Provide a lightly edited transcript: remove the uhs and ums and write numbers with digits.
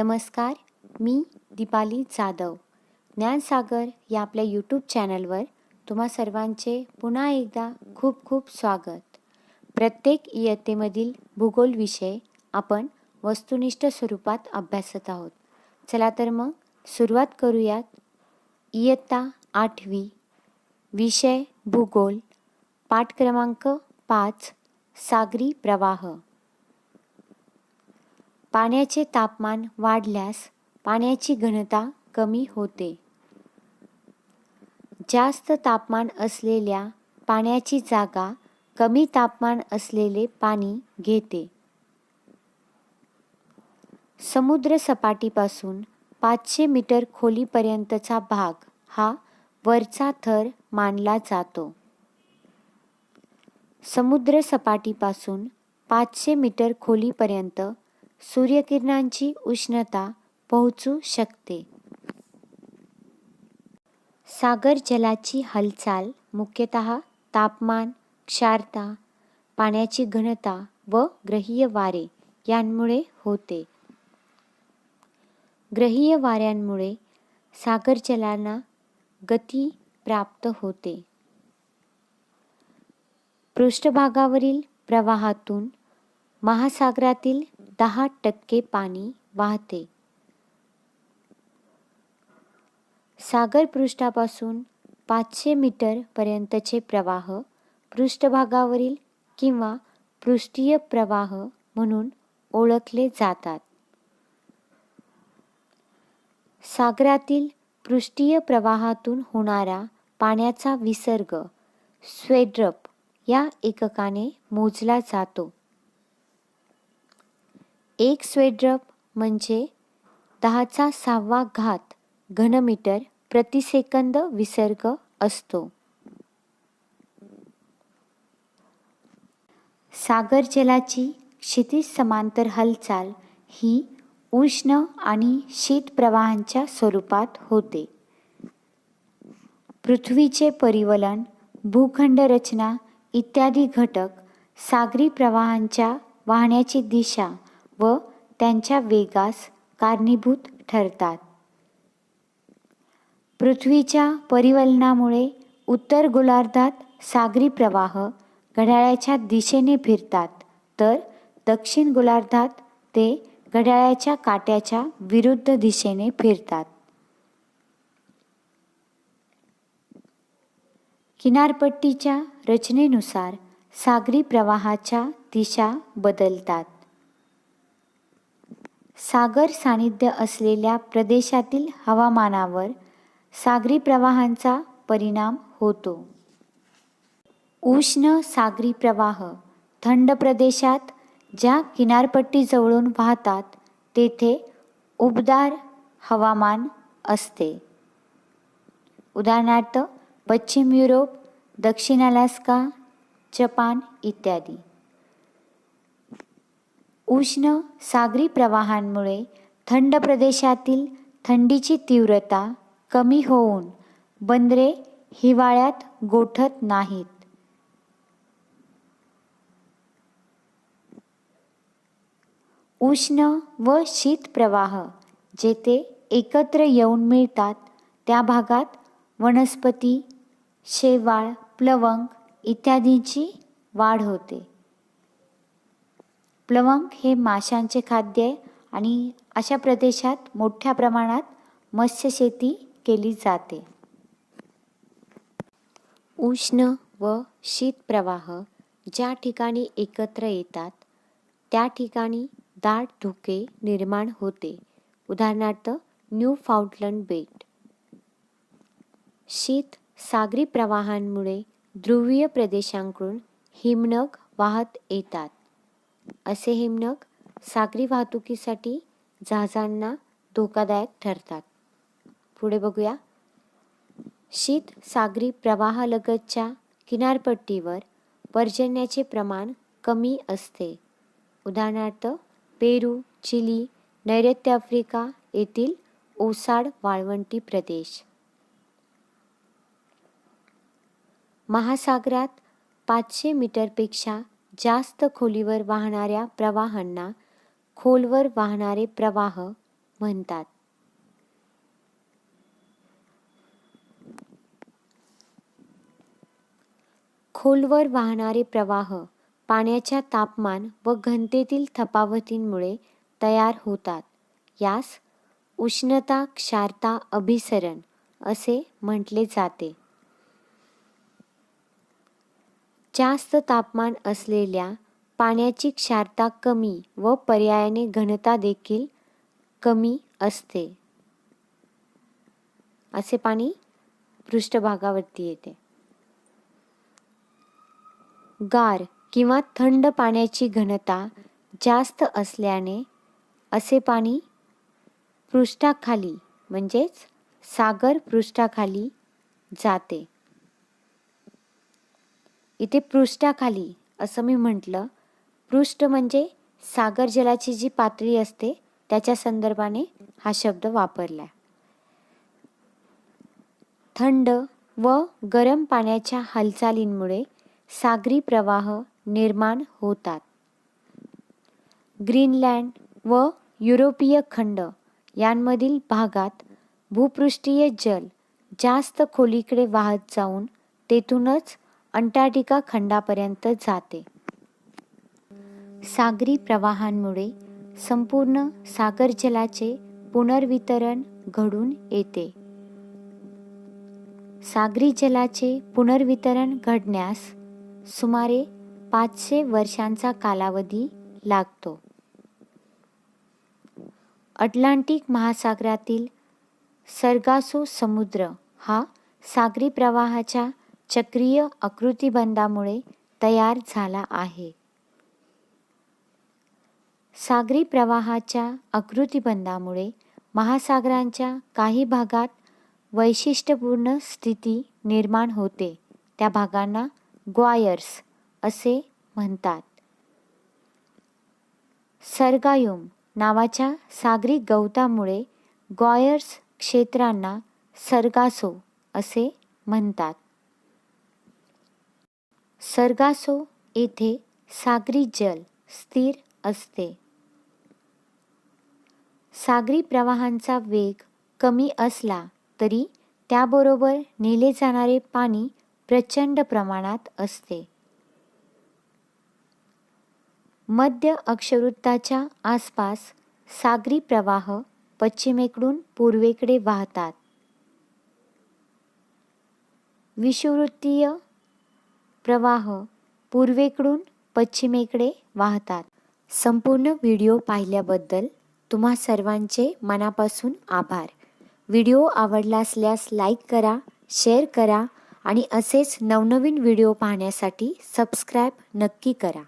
नमस्कार, मी दीपाली जाधव. ज्ञानसागर या आपल्या यूट्यूब चॅनलवर तुम्हा सर्वांचे पुन्हा एकदा खूप खूप स्वागत. प्रत्येक इयत्तेमधील भूगोल विषय आपण वस्तुनिष्ठ स्वरूपात अभ्यासत आहोत. चला तर मग सुरुवात करूयात. इयत्ता 8वी, विषय भूगोल, पाठ क्रमांक 5, सागरी प्रवाह. पाण्याचे तापमान वाढल्यास पाण्याची घनता कमी होते. जास्त तापमान असलेल्या पाण्याची जागा कमी तापमान असलेले पाणी घेते. समुद्र सपाटीपासून 500 मीटर खोलीपर्यंतचा भाग हा वरचा थर मानला जातो. समुद्र सपाटीपासून 500 मीटर खोलीपर्यंत सूर्यकिरणांची उष्णता पोहोचू शकते. सागर जलाची हालचाल मुख्यतः तापमान, क्षारता, पाण्याची घनता व ग्रहीय वारे यांमुळे होते. ग्रहीय वाऱ्यांमुळे सागर जलांना गती प्राप्त होते. पृष्ठभागावरील प्रवाहातून महासागरातील 10% पाणी वाहते. सागर पृष्ठापासून 500 मीटर पर्यंतचे प्रवाह पृष्ठभागावरील किंवा पृष्ठीय प्रवाह म्हणून ओळखले जातात. सागरातील पृष्ठीय प्रवाहातून होणारा पाण्याचा विसर्ग स्वेड्रप या एककाने मोजला जातो. एक स्वेड्रप म्हणजे 10⁶ घनमीटर प्रतिसेकंद विसर्ग असतो. सागर जलाची क्षितिज समांतर हालचाल ही उष्ण आणि शीत प्रवाहांच्या स्वरूपात होते. पृथ्वीचे परिवलन, भूखंड रचना इत्यादी घटक सागरी प्रवाहांच्या वाहण्याची दिशा व त्यांच्या वेगास कारणीभूत ठरतात. पृथ्वीच्या परिवलनामुळे उत्तर गोलार्धात सागरी प्रवाह घड्याळाच्या दिशेने फिरतात, तर दक्षिण गोलार्धात ते घड्याळाच्या काट्याच्या विरुद्ध दिशेने फिरतात. किनारपट्टीच्या रचनेनुसार सागरी प्रवाहाच्या दिशा बदलतात. सागर सानिध्य असलेल्या प्रदेशातील हवामानावर सागरी प्रवाहांचा परिणाम होतो. उष्ण सागरी प्रवाह थंड प्रदेशात ज्या किनारपट्टीजवळून वाहतात तेथे उबदार हवामान असते. उदाहरणार्थ पश्चिम युरोप, दक्षिण अलास्का, जपान इत्यादी. उष्ण सागरी प्रवाहांमुळे थंड प्रदेशातील थंडीची तीव्रता कमी होऊन बंदरे हिवाळ्यात गोठत नाहीत. उष्ण व शीत प्रवाह जेथे एकत्र येऊन मिळतात त्या भागात वनस्पती, शेवाळ, प्लवंग इत्यादींची वाढ होते. प्लवंग हे माशांचे खाद्य आहे आणि अशा प्रदेशात मोठ्या प्रमाणात मत्स्यशेती केली जाते. उष्ण व शीत प्रवाह ज्या ठिकाणी एकत्र येतात त्या ठिकाणी दाट धुके निर्माण होते. उदाहरणार्थ न्यूफाउंडलंड बेट. शीत सागरी प्रवाहांमुळे ध्रुवीय प्रदेशांकडून हिमनग वाहत येतात. असे हिमनग सागरी वाहतुकीसाठी जहाजांना धोकादायक ठरतात. पुढे बघूया. शीत सागरी प्रवाहालगतच्या किनारपट्टीवर पर्जन्याचे प्रमाण कमी असते. उदाहरणार्थ पेरू, चिली, नैऋत्य आफ्रिका येथील ओसाड वाळवंटी प्रदेश. महासागरात 500 मीटरपेक्षा जास्त खोलीवर वाहणाऱ्या प्रवाहांना खोलवर वाहणारे प्रवाह म्हणतात. खोलवर वाहणारे प्रवाह पाण्याच्या तापमान व घनतेतील तफावतींमुळे तयार होतात. यास उष्णता क्षारता अभिसरण असे म्हटले जाते. जास्त तापमान असलेल्या पाण्याची क्षारता कमी व पर्यायाने घनता देखील कमी असते. असे पाणी पृष्ठभागावरती येते. गार किंवा थंड पाण्याची घनता जास्त असल्याने असे पाणी पृष्ठाखाली म्हणजेच सागर पृष्ठाखाली जाते. इथे पृष्ठाखाली असं मी म्हटलं. पृष्ठ म्हणजे सागर जलाची जी पातळी असते त्याच्या संदर्भाने हा शब्द वापरला. थंड व गरम पाण्याच्या हालचालींमुळे सागरी प्रवाह निर्माण होतात. ग्रीनलँड व युरोपीय खंड यांमधील भागात भूपृष्ठीय जल जास्त खोलीकडे वाहत जाऊन तेथूनच अंटार्क्टिका खंडापर्यंत जाते. सागरी प्रवाहांमुळे संपूर्ण सागर जलाचे पुनर्वितरण घडून येते. सागरी जलाचे पुनर्वितरण घडण्यास सुमारे 500 वर्षांचा कालावधी लागतो. अटलांटिक महासागरातील सर्गासो समुद्र हा सागरी प्रवाहाच्या चक्रीय आकृतिबंधामुळे तयार झाला आहे. सागरी प्रवाहाच्या आकृतिबंधामुळे महासागरांच्या काही भागात वैशिष्ट्यपूर्ण स्थिती निर्माण होते. त्या भागांना ग्वायर्स असे म्हणतात. सर्गायुम नावाच्या सागरी गवतामुळे ग्वायर्स क्षेत्रांना सर्गासो असे म्हणतात. सर्गासो येथे सागरी जल स्थिर असते. सागरी प्रवाहांचा वेग कमी असला तरी त्याबरोबर नेले जाणारे पाणी प्रचंड प्रमाणात असते. मध्य अक्षवृत्ताच्या आसपास सागरी प्रवाह पश्चिमेकडून पूर्वेकडे वाहतात. विषुववृत्तीय प्रवाह पूर्वेकडून पश्चिमेकडे वाहतात. संपूर्ण व्हिडिओ पाहिल्याबद्दल तुम्हा सर्वांचे मनापासून आभार. व्हिडिओ आवडला असल्यास लाईक करा, शेअर करा आणि असेच नवनवीन व्हिडिओ पाहण्यासाठी सबस्क्राईब नक्की करा.